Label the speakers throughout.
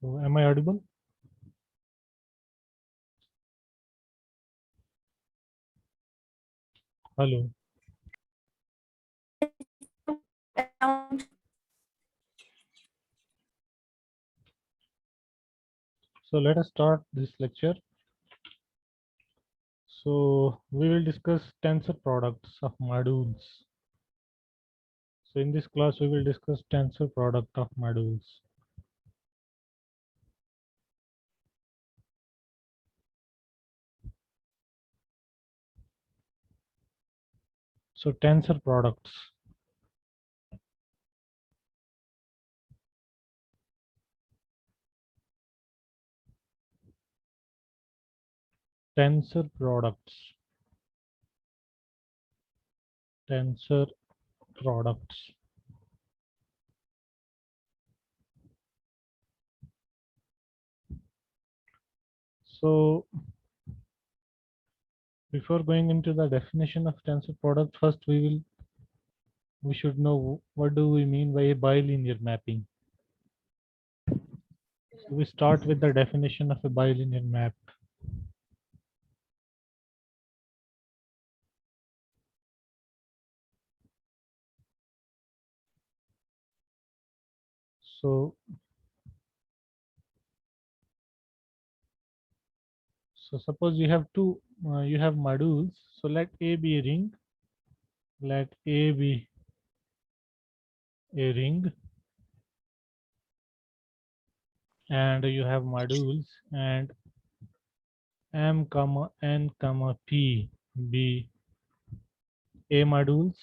Speaker 1: So am I audible? Hello. So let us start this lecture. So we will discuss tensor products of modules. So in this class we will discuss tensor product of modules. So tensor products. Tensor products. Tensor products. So before going into the definition of tensor product, first we should know what do we mean by a bilinear mapping. So we start with the definition of a bilinear map. So suppose you have you have modules. So let A be a ring. Let A be a ring, and you have modules, and M comma N comma P be A modules,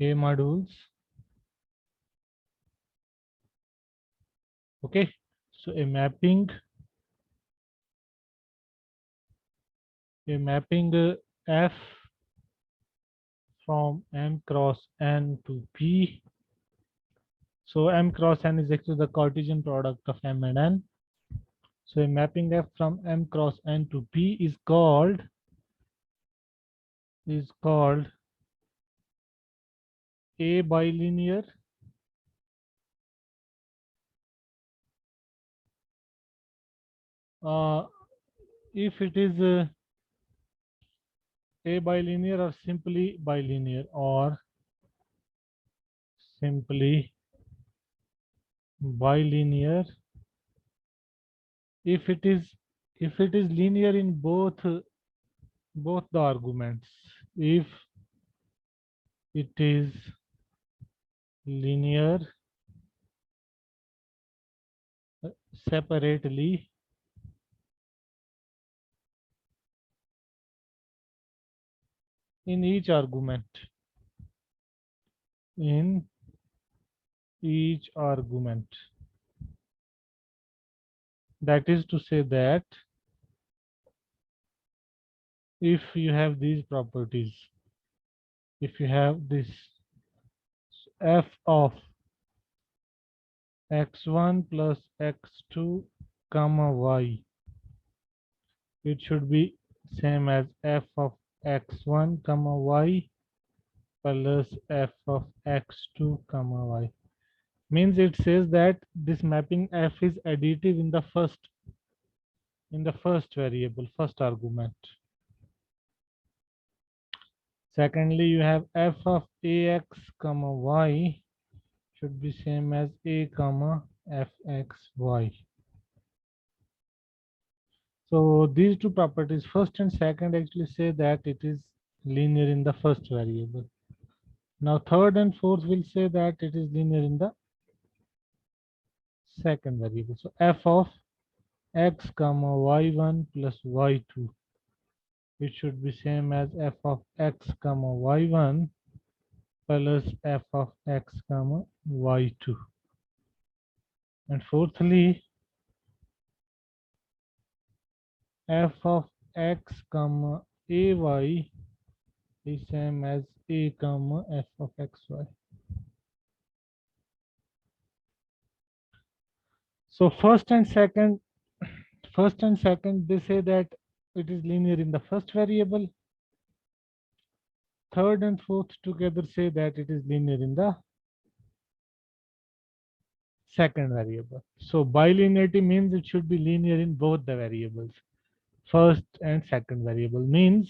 Speaker 1: A modules. Okay. So a mapping F from M cross N to P. So M cross N is actually the Cartesian product of M and N. So a mapping F from M cross N to P is called a bilinear if it is a bilinear or simply bilinear or simply bilinear if it is linear in both the arguments. If it is linear separately in each argument, in each argument, that is to say that if you have these properties, if you have this f of x1 plus x2 comma y, it should be same as f of x1 comma y plus f of x2 comma y. Means it says that this mapping f is additive in the first variable, first argument. Secondly, you have f of ax comma y should be same as a comma fxy. So these two properties, first and second, actually say that it is linear in the first variable. Now third and fourth will say that it is linear in the second variable. So f of x comma y1 plus y2, it should be same as f of x comma y1 plus f of x comma y2. And fourthly, f of x comma ay is same as a comma f of xy. So first and second, they say that it is linear in the first variable. Third and fourth together say that it is linear in the second variable. So bilinearity means it should be linear in both the variables. First and second variable means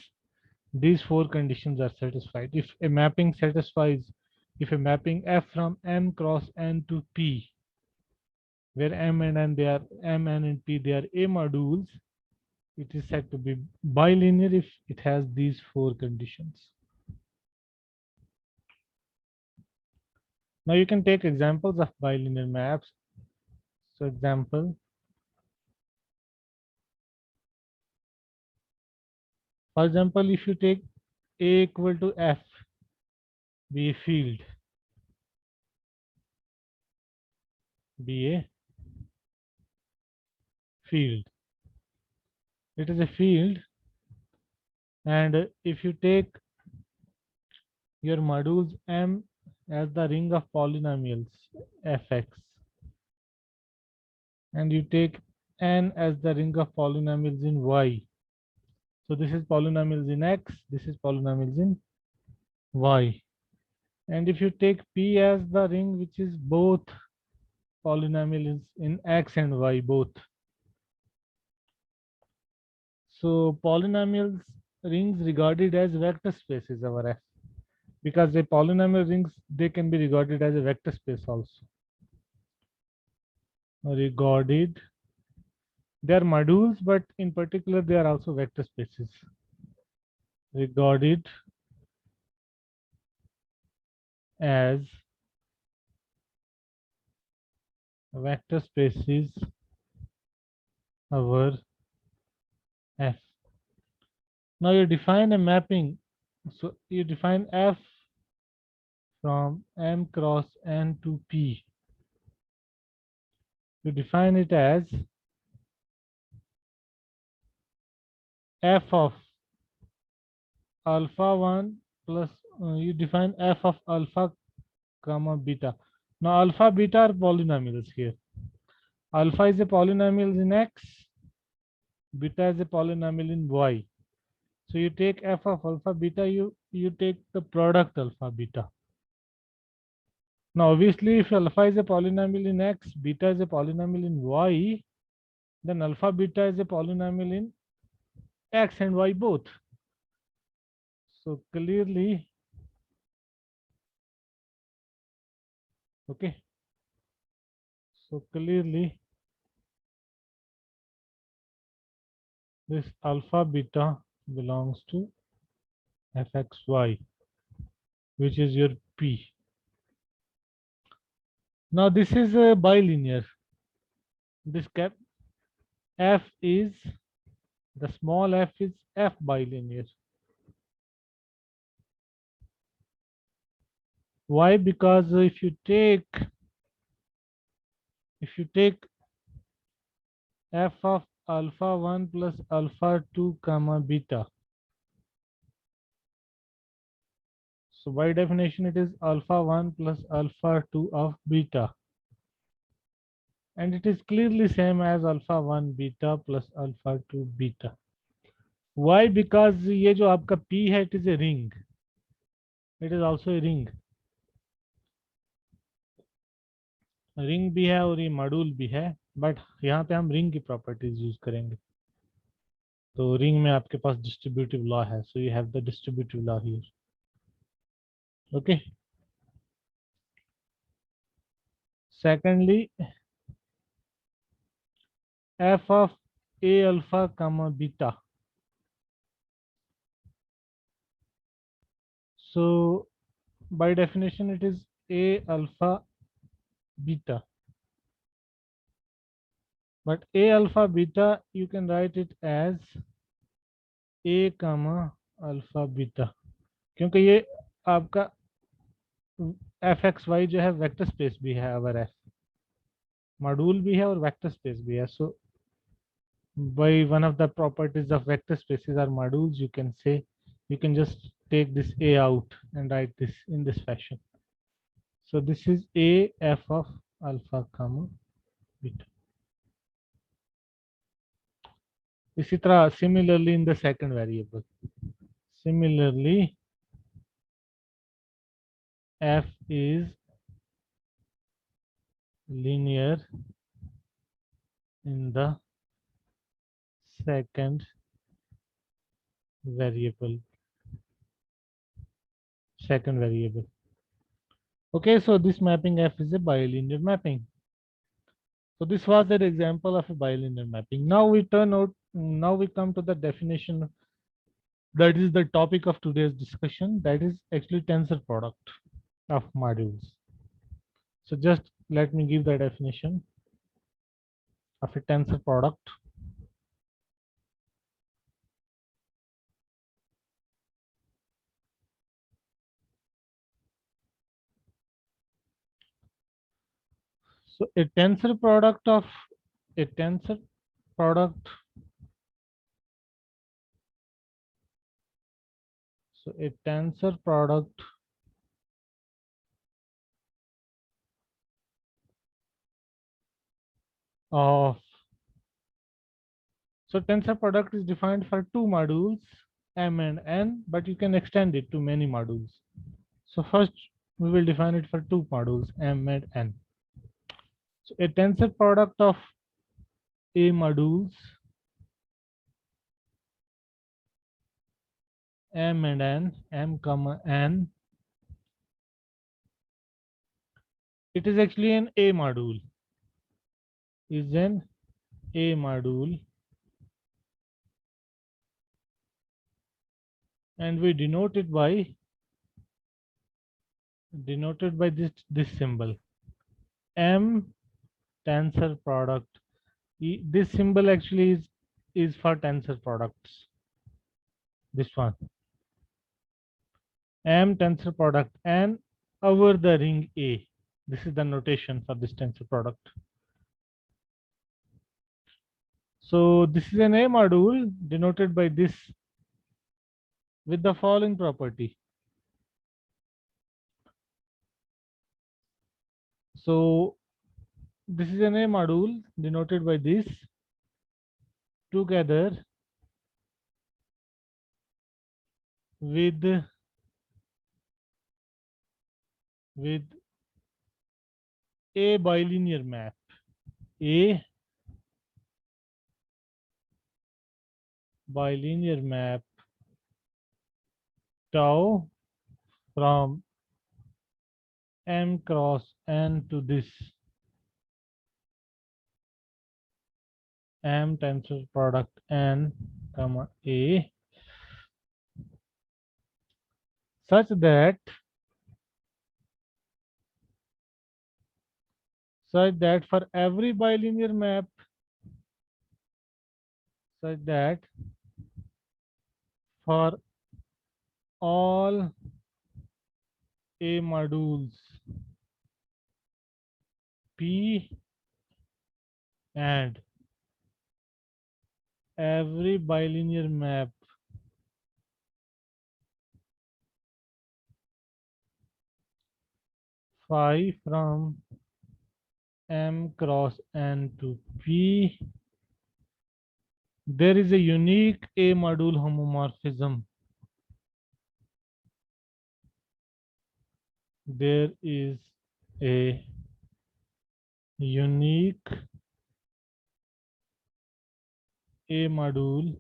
Speaker 1: these four conditions are satisfied. If a mapping satisfies, if a mapping F from M cross N to P, where M and N, they are M, N and P, they are A modules, it is said to be bilinear if it has these four conditions. Now you can take examples of bilinear maps. So example, for example, if you take A equal to F, be a field, be a field. It is a field, and if you take your modules M as the ring of polynomials fx, and you take N as the ring of polynomials in Y. So this is polynomials in X, this is polynomials in Y. And if you take P as the ring which is both polynomials in X and Y both. So polynomials rings regarded as vector spaces our F, because the polynomial rings, they can be regarded as a vector space also. Regarded, they are modules, but in particular they are also vector spaces. Regarded as vector spaces our F. Now you define a mapping. So you define F from M cross N to P. You define it as F of alpha 1 plus, you define F of alpha comma beta. Now alpha beta are polynomials here. Alpha is a polynomial in X, beta is a polynomial in Y. So you take F of alpha beta, you take the product alpha beta. Now obviously if alpha is a polynomial in X, beta is a polynomial in Y, then alpha beta is a polynomial in X and Y both. So clearly, okay. So clearly this alpha beta belongs to fxy, which is your P. Now this is a bilinear. This cap F is, the small f is F bilinear. Why? Because if you take F of alpha 1 plus alpha 2 comma beta, so by definition it is alpha 1 plus alpha 2 of beta, and it is clearly same as alpha 1 beta plus alpha 2 beta. Why? Because ये जो आपका P है, it is a ring. It is also a ring. Ring भी है और ये module भी है, बट यहाँ पे हम रिंग की प्रॉपर्टीज यूज करेंगे. तो रिंग में आपके पास डिस्ट्रीब्यूटिव लॉ है, so you have the distributive law here. Okay. Secondly, f of a alpha comma beta. So by definition it is a alpha beta, but a alpha beta you can write it as a comma alpha beta, क्योंकि ये आपका fxy जो है vector space भी है, अवर f module भी है और वेक्टर स्पेस भी है. सो by one of the properties of vector spaces are modules, you can say, you can just take this a out and write this in this fashion. So this is a f of alpha comma beta. इसी तरह similarly in the second variable, similarly f is linear in the second variable. Okay, so this mapping F is a bilinear mapping. So this was an example of a bilinear mapping. Now we come to the definition that is the topic of today's discussion. That is actually tensor product of modules. So just let me give the definition of a tensor product. So a tensor product of a tensor product. So a tensor product of so tensor product is defined for two modules M and N, but you can extend it to many modules. So first we will define it for two modules M and N. So a tensor product of A modules M and N, M comma N. It is actually an A module. Is an A module, and we denoted by this symbol M tensor product. This symbol actually is for tensor products. This one M tensor product and over the ring A. This is the notation for this tensor product. So this is an A module denoted by this with the following property. So this is an A module denoted by this together with a bilinear map. A bilinear map tau from M cross N to this M tensor product N comma A such that for every bilinear map such that for all A modules P and every bilinear map phi from M cross N to P, there is a unique A module homomorphism. There is a unique A module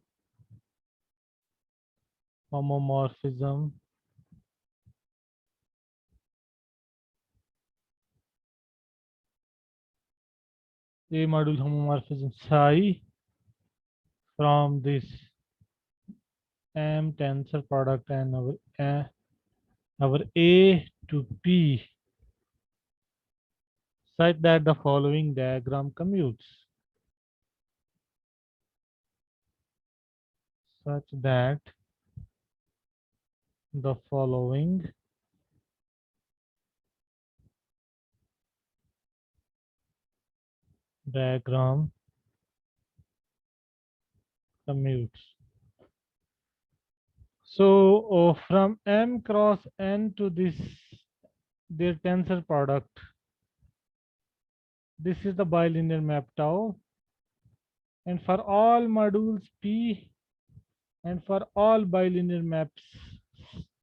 Speaker 1: homomorphism psi from this M tensor product and our A to P such that the following diagram commutes. Such that the following diagram commutes. So from M cross N to this their tensor product. This is the bilinear map tau. And for all modules P and for all bilinear maps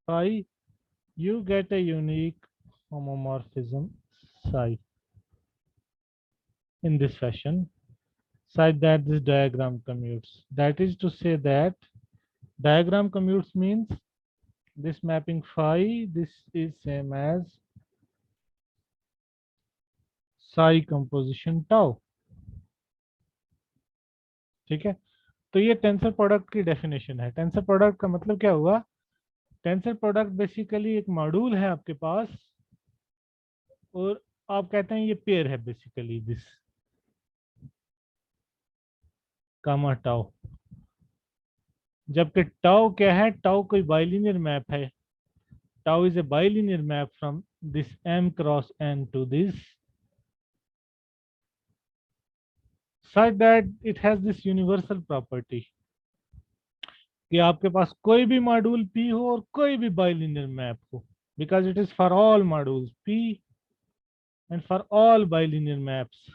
Speaker 1: phi, you get a unique homomorphism psi. in this fashion such that this diagram commutes. That is to say that diagram commutes means this mapping phi, this is same as psi composition tau. ठीक है, तो ये tensor product की definition है। Tensor product का मतलब क्या हुआ? टेंसर प्रोडक्ट बेसिकली एक मॉड्यूल है आपके पास और आप कहते हैं ये पेयर है बेसिकली दिस कामा टाउ, जबकि टाउ क्या है? टाउ कोई बाइलिनियर मैप है। Tau is a bilinear map from this m cross n to this such that it has this universal property कि आपके पास कोई भी मॉड्यूल P हो और कोई भी बाइलिनियर मैप हो, because it is for all modules P and for all bilinear maps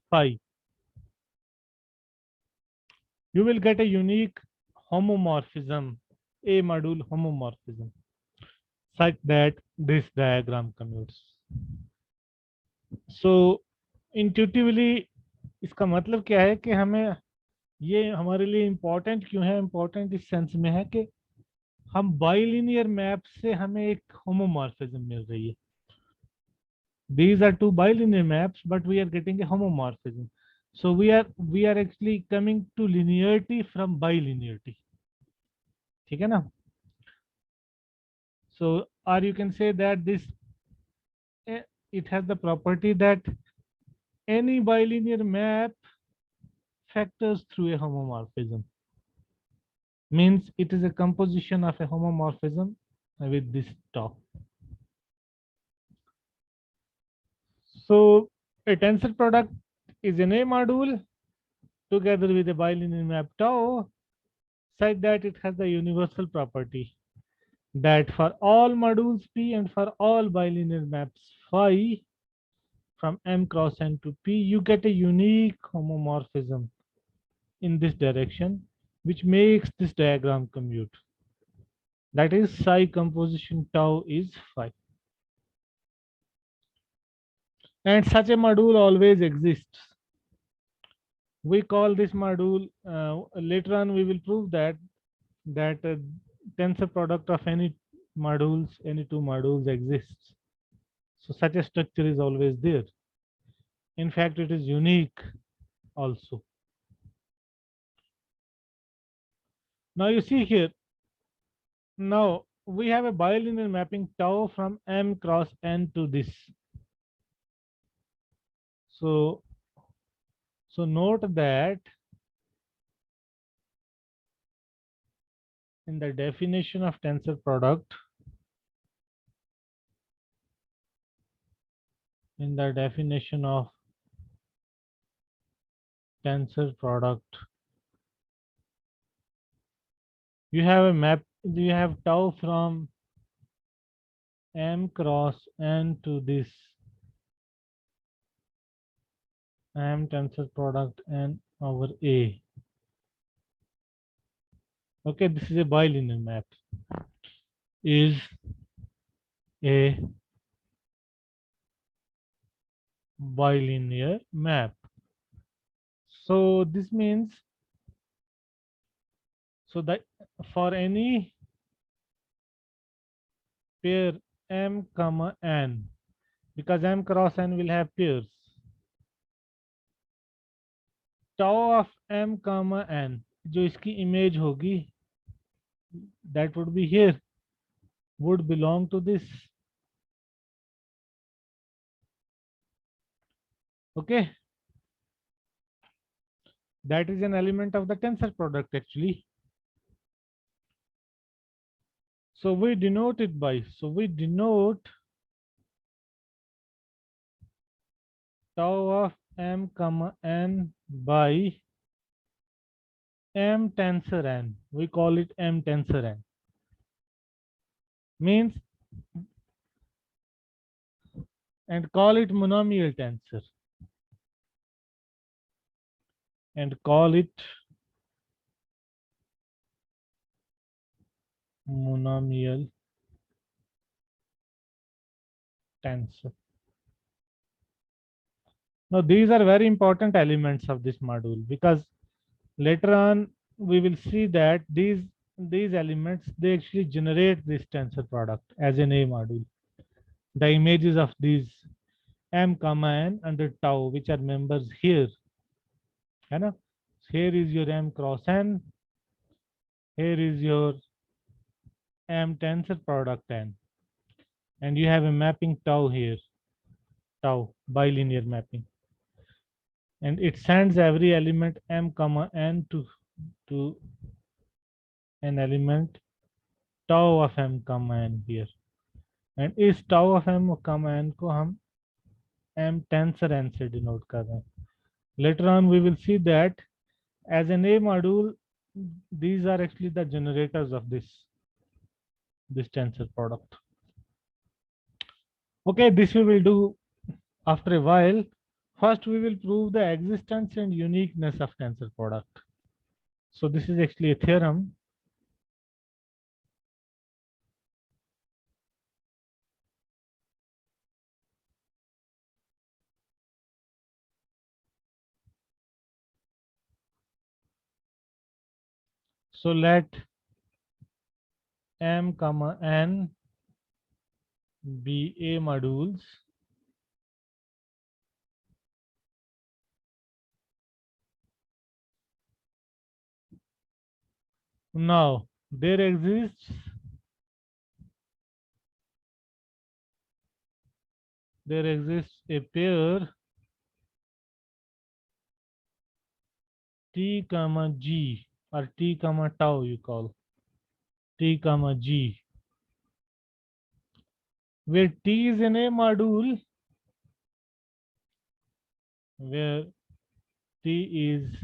Speaker 1: phi, you will get a unique homomorphism, a module homomorphism, such that this diagram commutes. So intuitively इसका मतलब क्या है कि हमें ये हमारे लिए इम्पोर्टेंट क्यों है? इम्पोर्टेंट इस सेंस में है कि हम बाइलिनियर मैप से हमें एक होमोमॉर्फिज्म मिल रही है। These are two bilinear maps, but we are getting a homomorphism. So we are actually coming to linearity from bilinearity. ठीक है ना? So or you can say that this it has the property that any bilinear map factors through a homomorphism. Means it is a composition of a homomorphism with this top. So a tensor product is an A module together with a bilinear map tau such that it has the universal property that for all modules P and for all bilinear maps phi from M cross N to P, you get a unique homomorphism in this direction, which makes this diagram commute. That is psi composition tau is phi. And such a module always exists. We call this module, later on we will prove that tensor product of any modules, any two modules exists. So such a structure is always there. In fact, it is unique also. Now you see here, now we have a bilinear mapping tau from M cross N to this. So note that in the definition of tensor product, in the definition of tensor product, you have a map, you have tau from M cross N to this M tensor product N over A. Okay, this is a bilinear map. Is a bilinear map. So this means so that for any pair M comma N, because M cross N will have pairs, tau of M comma N जो इसकी image होगी, that would be here, would belong to this. Okay, that is an element of the tensor product actually. So we denote it by, so we denote tau of M comma N by M tensor N. We call it M tensor N. Means and call it monomial tensor. And call it monomial tensor. Now these are very important elements of this module, because later on we will see that these elements, they actually generate this tensor product as an A module. The images of these m comma n under tau, which are members here, है ना? Here is your m cross n, here is your m tensor product n, and you have a mapping tau here, tau bilinear mapping, and it sends every element m comma n to an element tau of m comma n here, and इस tau of m comma n को हम m tensor n से denote कर रहे हैं. Later on we will see that as an A module, these are actually the generators of this tensor product. Okay, this we will do after a while. First we will prove the existence and uniqueness of tensor product. So this is actually a theorem. So let m comma n be A modules. Now there exists a pair t comma g, or t comma tau, you call t comma g, where t is an A module, where t is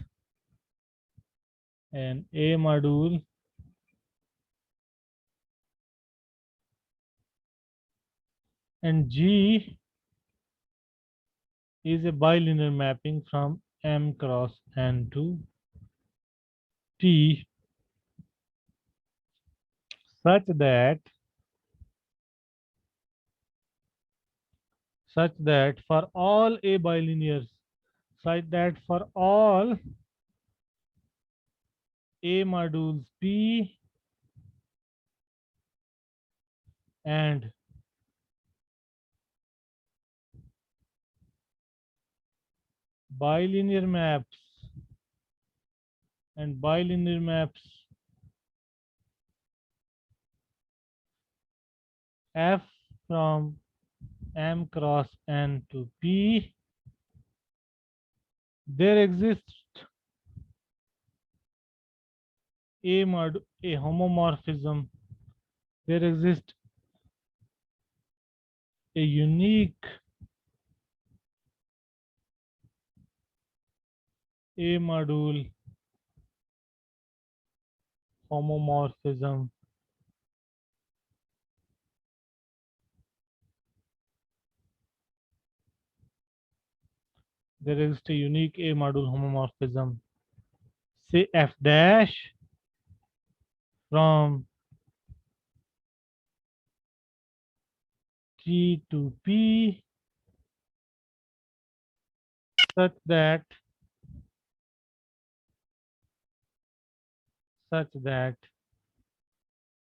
Speaker 1: an A module, and G is a bilinear mapping from M cross N to T, such that for all A bilinears, such that for all A modules P and bilinear maps F from M cross N to P, there exists a homomorphism, there exists a unique A module homomorphism there exists a unique A module homomorphism, say f dash from T to P, such that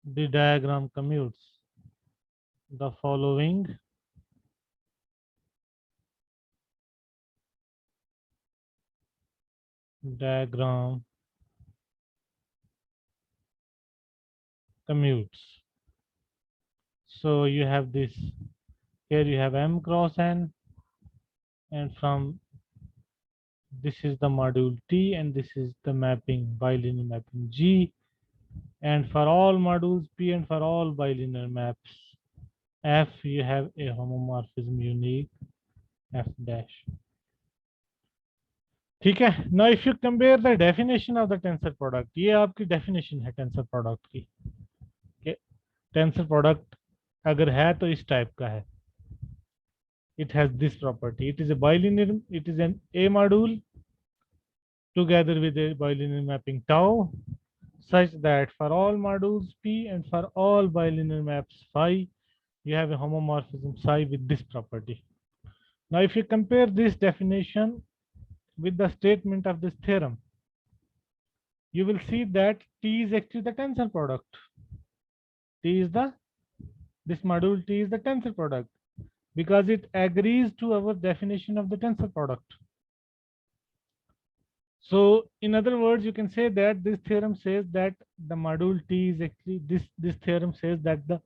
Speaker 1: the diagram commutes the following diagram commutes. So you have this, here you have M cross N, and from this is the module T, and this is the mapping, bilinear mapping G, and for all modules P and for all bilinear maps F, you have a homomorphism unique F dash. ठीक है. Now if you compare the definition of the tensor product, ये आपकी definition है tensor product की. Okay. Tensor product अगर है तो इस type का है. It has this property. It is a bilinear, it is an A module together with a bilinear mapping tau, such that for all modules P and for all bilinear maps phi, you have a homomorphism psi with this property. Now, if you compare this definition with the statement of this theorem, you will see that T is actually the tensor product. T is the, this module T is the tensor product because it agrees to our definition of the tensor product. So in other words, you can say that this theorem says that the module T is actually, this theorem says that the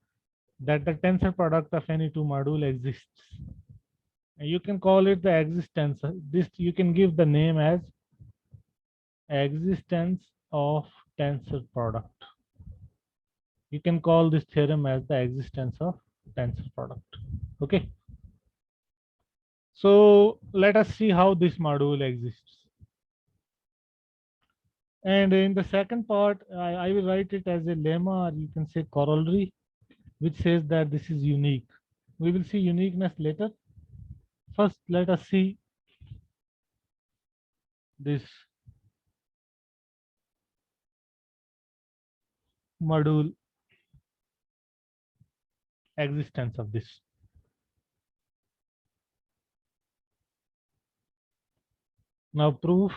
Speaker 1: tensor product of any two module exists. And you can call it the existence. This you can give the name as existence of tensor product. You can call this theorem as the existence of tensor product. Okay. So let us see how this module exists. And in the second part, I will write it as a lemma, or you can say corollary, which says that this is unique. We will see uniqueness later. First, let us see this module existence of this. Now proof.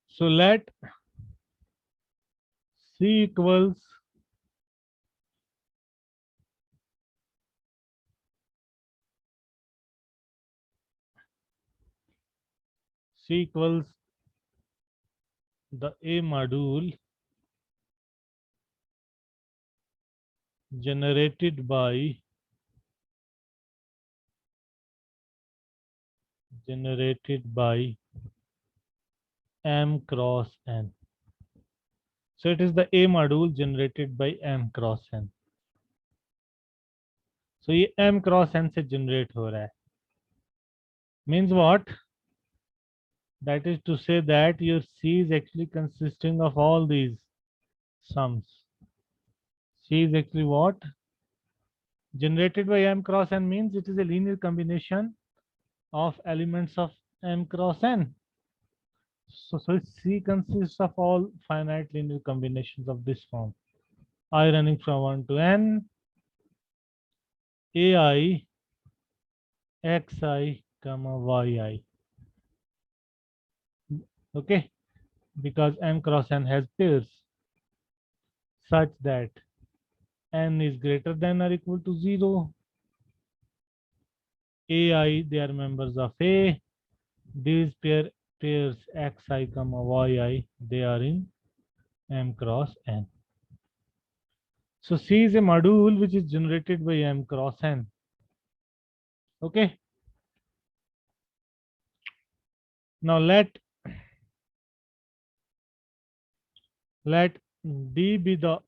Speaker 1: So let C equals the A module generated by M cross N. So it is the A module generated by M cross N. So ये M cross N से generate हो रहा है. Means what? That is to say that your C is actually consisting of all these sums. C is actually what? Generated by M cross N means it is a linear combination of elements of M cross N. So C consists of all finite linear combinations of this form. I running from 1 to N, AI, Xi, comma, Yi. Okay, because M cross N has pairs such that N is greater than or equal to 0. AI, they are members of A. These pairs Xi, comma, Yi, they are in M cross N. So C is a module which is generated by M cross N. Okay. Now let D be the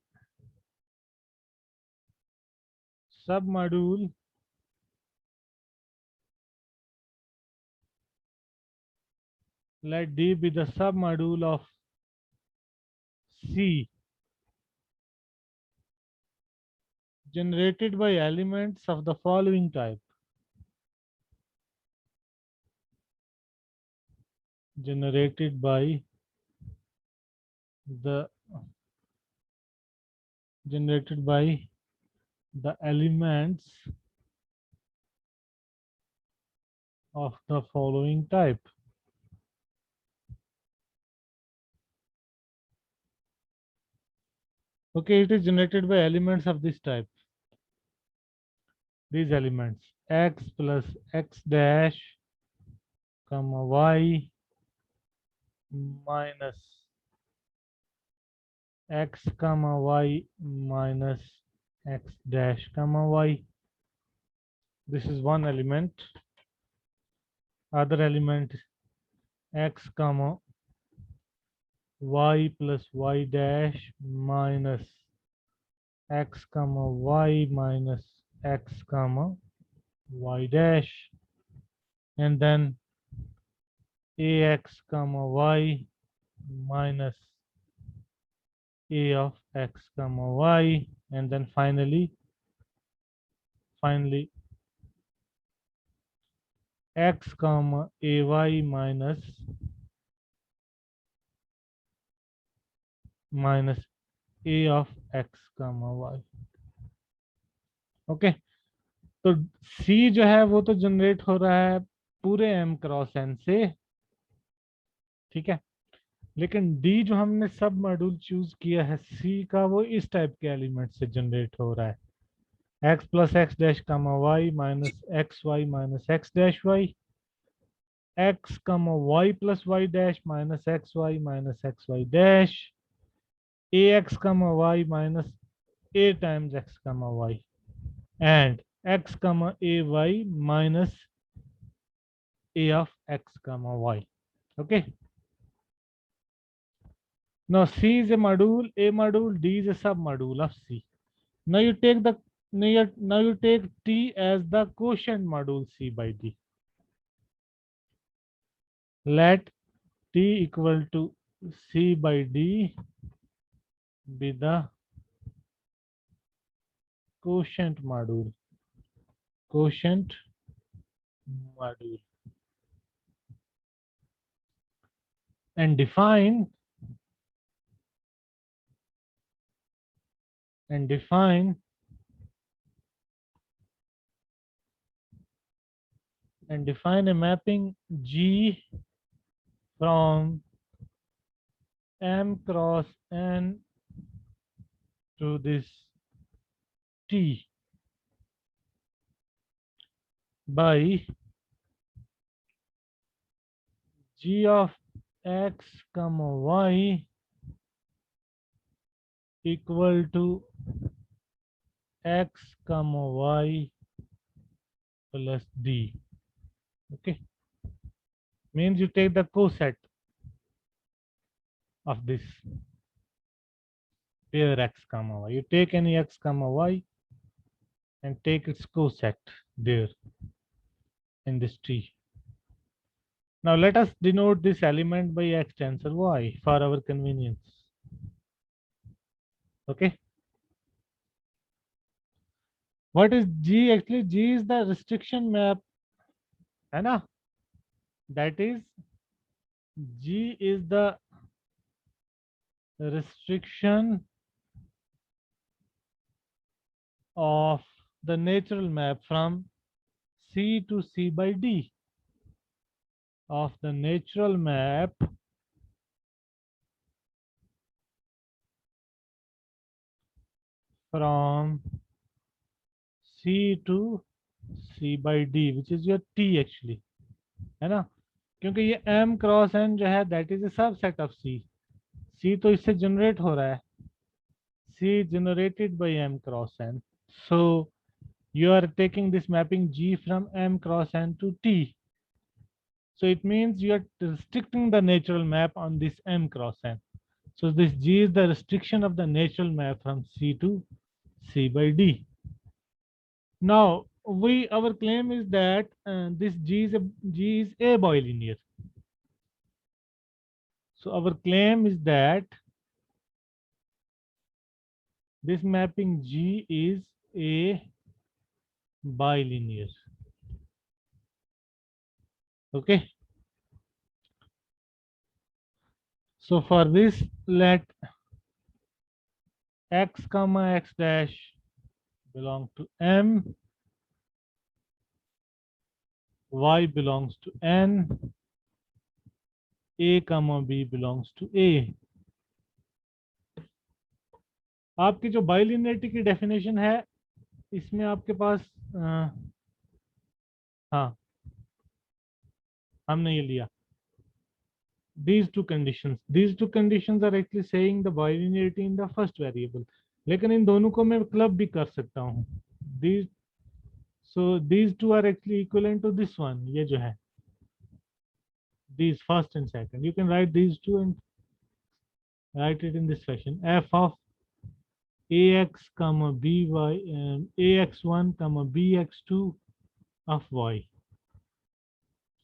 Speaker 1: submodule let D be the submodule of C generated by elements of the following type. Generated by the elements of the following type. Okay, it is generated by elements of this type. These elements x plus x dash comma y minus x comma y minus x dash comma y. This is one element. Other element x comma y plus y dash minus x comma y minus x comma y dash, and then ax comma y minus a of x comma y, and then finally x comma ay minus minus a of x comma y. Okay, तो c जो है वो तो generate हो रहा है पूरे M cross N से, ठीक है। लेकिन डी जो हमने सब मॉड्यूल चूज किया है सी का, वो इस टाइप के एलिमेंट से जनरेट हो रहा है, x plus x dash comma y minus x y minus x dash y, x comma y plus y dash minus x y minus x y dash, a x comma y minus a times x comma y, and x comma ay minus a of x comma y. Okay, now C is a module, A module, D is a sub module of C. Now you take the now you take T as the quotient module C by D. Let T equal to C by D be the quotient module, quotient module, and define and define and define a mapping G from M cross N to this T by G of x comma y equal to x comma y plus D. Okay, means you take the coset of this pair x comma y. You take any x comma y and take its coset there in this T. Now let us denote this element by x tensor y for our convenience. Okay, what is G? Actually G is the restriction map, है ना? That is G is the restriction of the natural map from C to C by D of the natural map from C to C by D, which is your T actually, है ना? क्योंकि ये M cross N जो है that is a subset of C. C तो इससे generate हो रहा है, C generated by M cross N. So you are taking this mapping G from M cross N to T. So it means you are restricting the natural map on this M cross N. So this G is the restriction of the natural map from C to C by D. Now our claim is that this G is a bilinear. So our claim is that this mapping G is a bilinear. Okay. So for this, let x comma x dash belong to M, y belongs to N, a comma b belongs to A. आपकी जो बाइलिनियरिटी की definition है इसमें आपके पास हाँ हमने ये लिया these two conditions are actually saying the bilinearity in the first variable, लेकिन इन दोनों को मैं क्लब भी कर सकता हूँ. these So these two are actually equivalent to this one, ये जो है these first and second. You can write these two and write it in this fashion: f of ax comma by and ax1 comma bx2 of y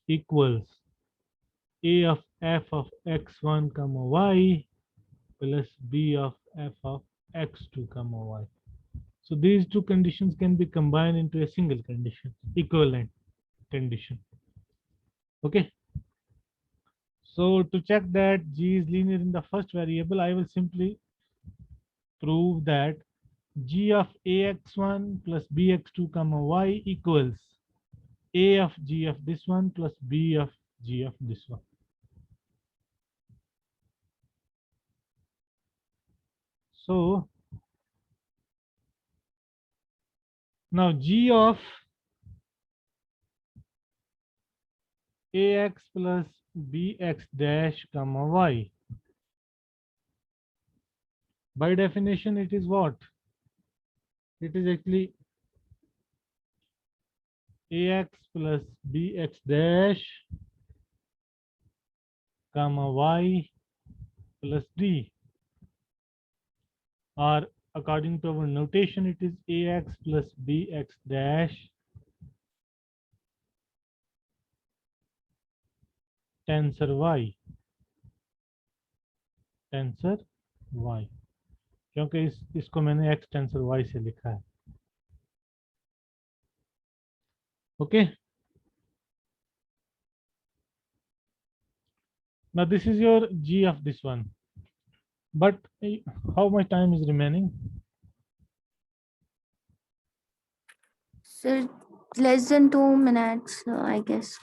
Speaker 1: equals a of f of x1 comma y plus b of f of x2 comma y. So these two conditions can be combined into a single condition, equivalent condition. Okay. So to check that g is linear in the first variable, I will simply prove that g of ax1 plus bx2 comma y equals a of g of this one plus b of g of this one. So now g of ax plus bx dash comma y, by definition it is what? It is actually ax plus bx dash comma y plus d, or according to our notation it is ax plus bx dash tensor y, tensor y, क्योंकि इसको मैंने x tensor y से लिखा है. Okay, now this is your g of this one, but how much time is remaining?
Speaker 2: Sir, less than 2 minutes, I guess.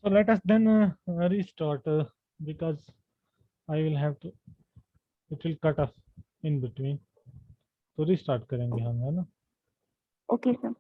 Speaker 1: So let us then restart because I will have to, it will cut off in between. तो restart करेंगे हम, है ना?
Speaker 2: Okay, sir.